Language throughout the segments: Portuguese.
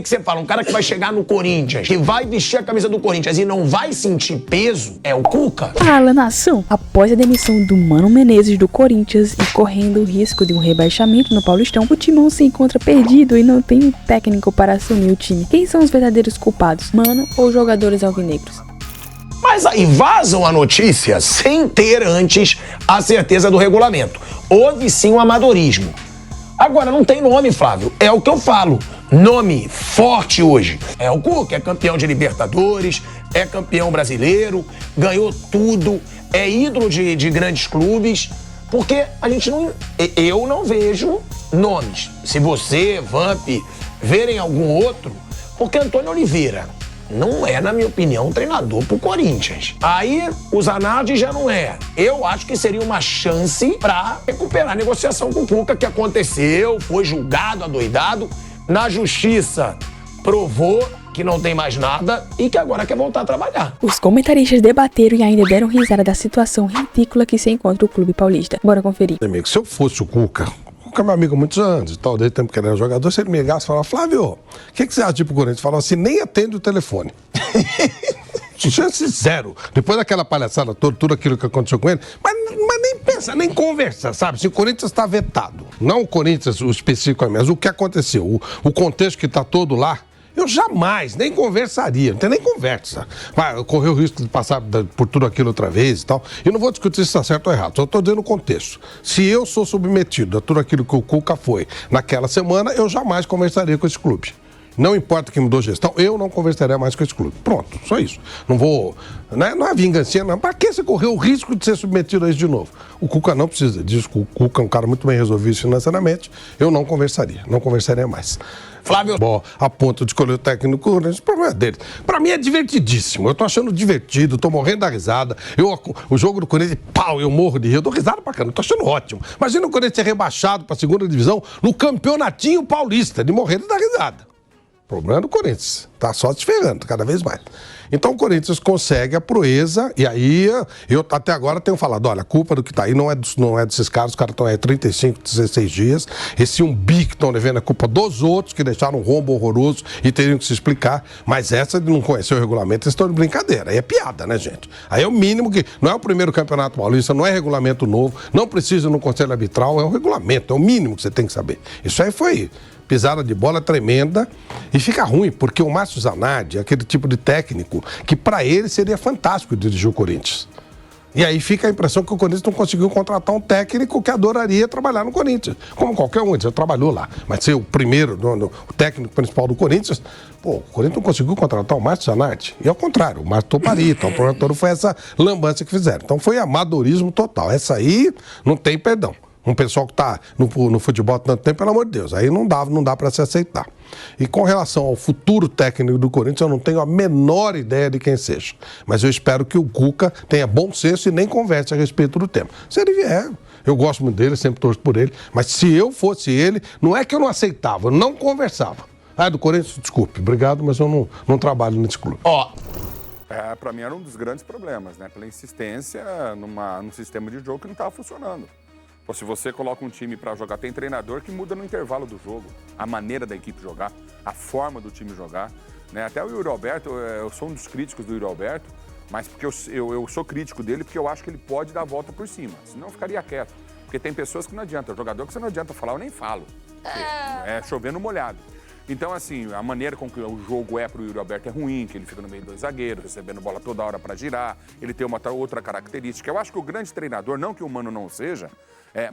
que você fala, um cara que vai chegar no Corinthians, que vai vestir a camisa do Corinthians e não vai sentir peso, é o Cuca. Fala, nação! Após a demissão do Mano Menezes do Corinthians e correndo o risco de um rebaixamento no Paulistão, o Timão se encontra perdido e não tem um técnico para assumir o time. Quem são os verdadeiros culpados, Mano ou jogadores alvinegros? Mas aí vazam a notícia sem ter antes a certeza do regulamento. Houve sim um amadorismo. Agora, não tem nome, Flávio. É o que eu falo. Nome forte hoje. É o Cuca, é campeão de Libertadores, é campeão brasileiro, ganhou tudo, é ídolo de grandes clubes. Porque a gente não... Eu não vejo nomes. Se você, Vamp, verem algum outro... Porque Antônio Oliveira não é, na minha opinião, um treinador pro Corinthians. Aí, o Zanardi já não é. Eu acho que seria uma chance pra recuperar a negociação com o Cuca, que aconteceu, foi julgado, adoidado. Na justiça, provou que não tem mais nada e que agora quer voltar a trabalhar. Os comentaristas debateram e ainda deram risada da situação ridícula que se encontra o clube paulista. Bora conferir. Amigo, se eu fosse o Cuca é meu amigo há muitos anos e tal, desde o tempo que ele era jogador, se ele me ligasse e falava, Flávio, o que você acha de ir pro Corinthians? Falava assim, nem atende o telefone. Chance zero. Depois daquela palhaçada toda, tudo aquilo que aconteceu com ele, mas nem pensa, nem conversa, sabe? Se o Corinthians está vetado, não o Corinthians o específico, mas o que aconteceu, o contexto que está todo lá, eu jamais, nem conversaria, não tem nem conversa. Vai correr o risco de passar por tudo aquilo outra vez e tal. Eu não vou discutir se está certo ou errado, só estou dizendo o contexto. Se eu sou submetido a tudo aquilo que o Cuca foi naquela semana, eu jamais conversaria com esse clube. Não importa quem mudou a gestão, eu não conversaria mais com esse clube. Pronto, só isso. Não vou... Não é vingancinha, não. Para que você correr o risco de ser submetido a isso de novo? O Cuca não precisa disso. O Cuca é um cara muito bem resolvido financeiramente. Eu não conversaria mais. Flávio... Bom, a ponto de escolher o técnico, o problema é dele. Pra mim é divertidíssimo. Eu tô achando divertido, tô morrendo da risada. O jogo do Corinthians, pau, eu morro de rir. Eu dou risada pra caramba, tô achando ótimo. Imagina o Corinthians ser rebaixado pra segunda divisão no campeonatinho paulista, de morrer de dar risada. O problema é do Corinthians, tá só se ferrando cada vez mais. Então o Corinthians consegue a proeza, e aí eu até agora tenho falado, olha, a culpa do que tá aí não é desses caras, os caras estão aí 35, 16 dias, esse 1 bi que estão devendo é culpa dos outros, que deixaram um rombo horroroso e teriam que se explicar, mas essa de não conhecer o regulamento, eles estão de brincadeira, aí é piada, né, gente? Aí é o mínimo que, não é o primeiro campeonato paulista, não é regulamento novo, não precisa no conselho arbitral, é o regulamento, é o mínimo que você tem que saber. Isso aí foi... pisada de bola tremenda e fica ruim, porque o Márcio Zanardi é aquele tipo de técnico que para ele seria fantástico dirigir o Corinthians. E aí fica a impressão que o Corinthians não conseguiu contratar um técnico que adoraria trabalhar no Corinthians. Como qualquer um, ele já trabalhou lá. Mas ser o primeiro, o técnico principal do Corinthians, o Corinthians não conseguiu contratar o Márcio Zanardi. E ao contrário, o Márcio toparia. Então o problema todo foi essa lambança que fizeram. Então foi amadorismo total. Essa aí não tem perdão. Um pessoal que está no futebol há tanto tempo, pelo amor de Deus, aí não dá para se aceitar. E com relação ao futuro técnico do Corinthians, eu não tenho a menor ideia de quem seja. Mas eu espero que o Cuca tenha bom senso e nem converse a respeito do tema. Se ele vier, eu gosto muito dele, sempre torço por ele, mas se eu fosse ele, não é que eu não aceitava, eu não conversava. Ah, do Corinthians, desculpe, obrigado, mas eu não trabalho nesse clube. Para mim era um dos grandes problemas, né? Pela insistência num sistema de jogo que não estava funcionando. Se você coloca um time para jogar, tem treinador que muda no intervalo do jogo, a maneira da equipe jogar, a forma do time jogar, né? Até o Yuri Alberto, eu sou um dos críticos do Yuri Alberto, mas porque eu sou crítico dele porque eu acho que ele pode dar a volta por cima, senão eu ficaria quieto. Porque tem pessoas que não adianta, jogador que você não adianta falar, eu nem falo. É chovendo molhado. Então, assim, a maneira com que o jogo é pro Yuri Alberto é ruim, que ele fica no meio dos zagueiros, recebendo bola toda hora para girar, ele tem uma outra característica. Eu acho que o grande treinador, não que o Mano não seja,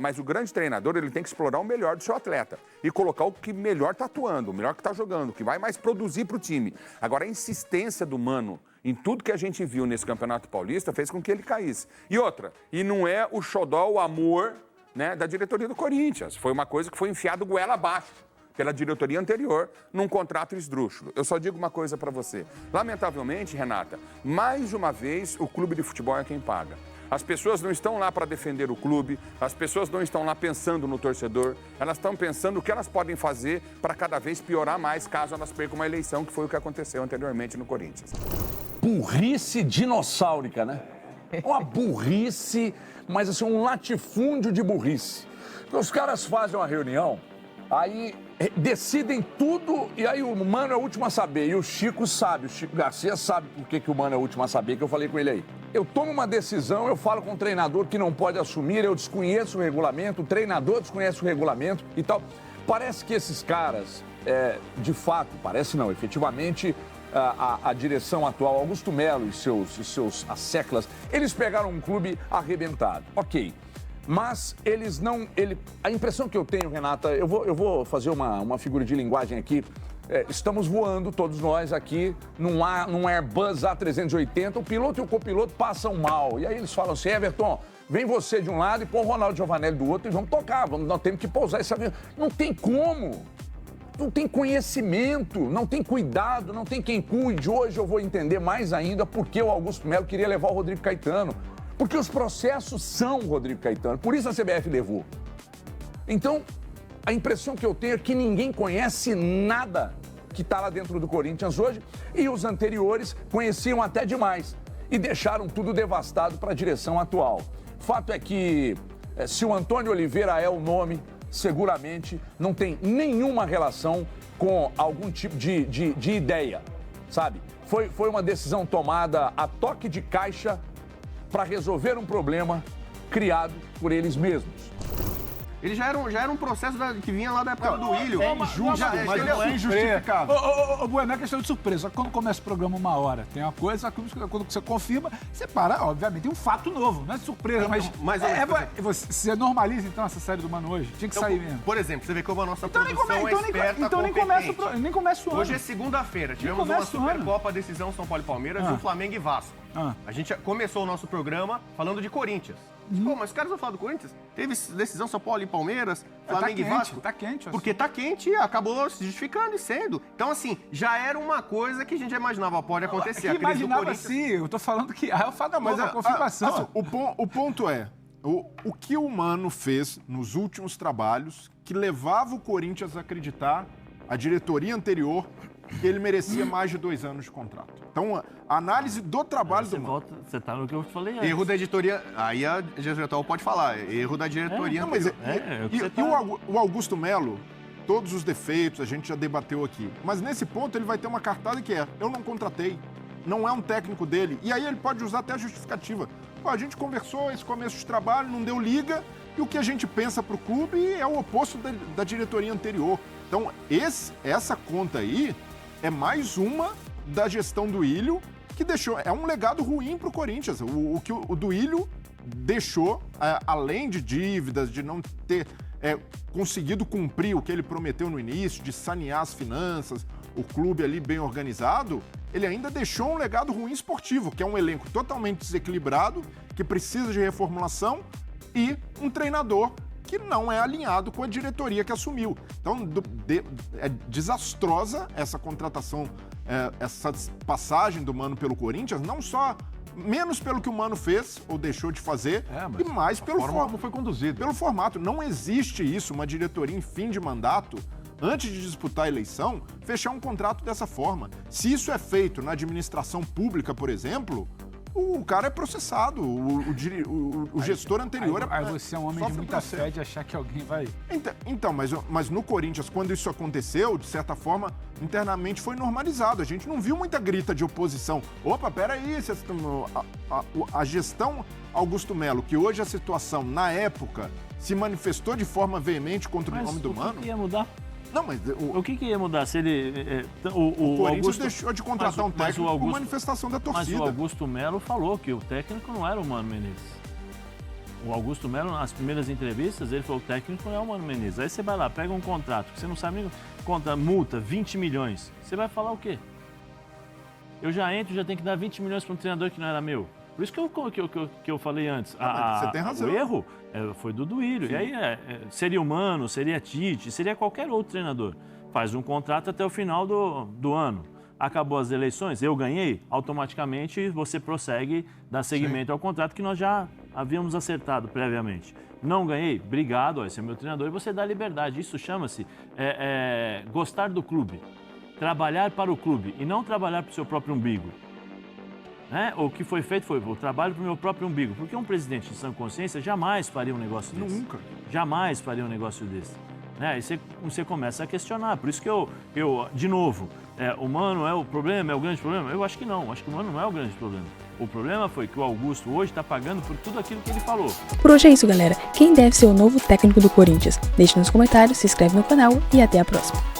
mas o grande treinador, ele tem que explorar o melhor do seu atleta e colocar o que melhor tá atuando, o melhor que tá jogando, o que vai mais produzir pro time. Agora, a insistência do Mano em tudo que a gente viu nesse Campeonato Paulista fez com que ele caísse. E outra, e não é o xodó, o amor, né, da diretoria do Corinthians. Foi uma coisa que foi enfiado goela abaixo pela diretoria anterior, num contrato esdrúxulo. Eu só digo uma coisa para você. Lamentavelmente, Renata, mais uma vez o clube de futebol é quem paga. As pessoas não estão lá para defender o clube, as pessoas não estão lá pensando no torcedor, elas estão pensando o que elas podem fazer para cada vez piorar mais caso elas percam uma eleição, que foi o que aconteceu anteriormente no Corinthians. Burrice dinossáurica, né? Uma burrice, mas assim, um latifúndio de burrice. Os caras fazem uma reunião, aí decidem tudo e aí o Mano é o último a saber. E o Chico sabe, o Chico Garcia sabe por que o Mano é o último a saber, que eu falei com ele aí. Eu tomo uma decisão, eu falo com o treinador que não pode assumir, eu desconheço o regulamento, o treinador desconhece o regulamento e tal. Parece que esses caras, de fato, parece não, efetivamente, a direção atual, Augusto Melo e seus asseclas, eles pegaram um clube arrebentado. Ok. Mas eles não... a impressão que eu tenho, Renata, eu vou fazer uma figura de linguagem aqui. Estamos voando, todos nós aqui, num Airbus A380, o piloto e o copiloto passam mal. E aí eles falam assim, Everton, vem você de um lado e põe o Ronaldo Giovanelli do outro e vamos tocar, nós temos que pousar esse avião. Não tem como. Não tem conhecimento, não tem cuidado, não tem quem cuide. Hoje eu vou entender mais ainda por que o Augusto Melo queria levar o Rodrigo Caetano. Porque os processos são Rodrigo Caetano, por isso a CBF levou. Então, a impressão que eu tenho é que ninguém conhece nada que está lá dentro do Corinthians hoje e os anteriores conheciam até demais e deixaram tudo devastado para a direção atual. Fato é que, se o Antônio Oliveira é o nome, seguramente não tem nenhuma relação com algum tipo de ideia, sabe? Foi uma decisão tomada a toque de caixa para resolver um problema criado por eles mesmos. Ele já era um processo que vinha lá da época do Ilho. É injusto, mas não é injustificado. Bueno, é questão de surpresa. Quando começa o programa 1 hora, tem uma coisa, quando você confirma, você para, obviamente, tem um fato novo, não é surpresa, mas você normaliza, então, essa série do Mano hoje? Tinha que sair mesmo. Por exemplo, você vê como a nossa produção é esperta, então nem começa o ano. Hoje é segunda-feira, tivemos uma Supercopa, decisão São Paulo e Palmeiras e o Flamengo e Vasco. A gente começou o nosso programa falando de Corinthians. Pô, mas os caras vão falar do Corinthians? Teve decisão São Paulo e Palmeiras, Flamengo e Vasco? Tá quente. Porque tá quente e acabou se justificando e sendo. Então, assim, já era uma coisa que a gente já imaginava, pode acontecer. Que imaginava sim, eu tô falando que é o fato da confirmação. O ponto é, o que o Mano fez nos últimos trabalhos que levava o Corinthians a acreditar, a diretoria anterior, que ele merecia mais de 2 anos de contrato. Então, a análise do trabalho do Mano... Você tá no que eu falei antes. Erro da editoria... Aí a diretoria pode falar. Erro da diretoria anterior. O Augusto Melo, todos os defeitos, a gente já debateu aqui. Mas nesse ponto ele vai ter uma cartada que é, eu não contratei, não é um técnico dele. E aí ele pode usar até a justificativa. Pô, a gente conversou esse começo de trabalho, não deu liga, e o que a gente pensa pro clube é o oposto da diretoria anterior. Então, essa conta aí é mais uma da gestão do Ilho, que deixou... É um legado ruim pro Corinthians. O que o Duílio deixou, além de dívidas, de não ter conseguido cumprir o que ele prometeu no início, de sanear as finanças, o clube ali bem organizado, ele ainda deixou um legado ruim esportivo, que é um elenco totalmente desequilibrado, que precisa de reformulação, e um treinador que não é alinhado com a diretoria que assumiu. Então, é desastrosa essa contratação, essa passagem do Mano pelo Corinthians, não só menos pelo que o Mano fez ou deixou de fazer, e mais pelo formato como foi conduzido. Pelo formato. Não existe isso, uma diretoria em fim de mandato, antes de disputar a eleição, fechar um contrato dessa forma. Se isso é feito na administração pública, por exemplo, o cara é processado, o gestor anterior Aí você é um homem de muita fé de achar que alguém vai... Então, mas no Corinthians, quando isso aconteceu, de certa forma, internamente foi normalizado. A gente não viu muita grita de oposição. Opa, peraí, a gestão Augusto Melo, que hoje a situação, na época, se manifestou de forma veemente contra o nome do Mano... Mas o que ia mudar? Não, mas... O que ia mudar se ele... O Corinthians deixou de contratar um técnico por manifestação da torcida. Mas o Augusto Melo falou que o técnico não era o Mano Menezes. O Augusto Melo, nas primeiras entrevistas, ele falou que o técnico não é o Mano Menezes. Aí você vai lá, pega um contrato, que você não sabe nem... multa, 20 milhões. Você vai falar o quê? Eu já tenho que dar 20 milhões para um treinador que não era meu. Por isso que eu falei antes. Você tem razão. O erro foi do Duílio. E aí seria o Mano, seria Tite, seria qualquer outro treinador. Faz um contrato até o final do ano. Acabou as eleições, eu ganhei, automaticamente você prossegue, dá seguimento ao contrato que nós já havíamos acertado previamente. Não ganhei, obrigado, esse é meu treinador, e você dá liberdade. Isso chama-se gostar do clube, trabalhar para o clube e não trabalhar para o seu próprio umbigo. O que foi feito foi o trabalho para o meu próprio umbigo, porque um presidente de sã consciência jamais faria um negócio desse. Nunca. Jamais faria um negócio desse. né? Aí você começa a questionar. Por isso que eu de novo, o Mano é o problema, é o grande problema? Eu acho que não, acho que o Mano não é o grande problema. O problema foi que o Augusto hoje está pagando por tudo aquilo que ele falou. Por hoje é isso, galera. Quem deve ser o novo técnico do Corinthians? Deixe nos comentários, se inscreve no canal e até a próxima.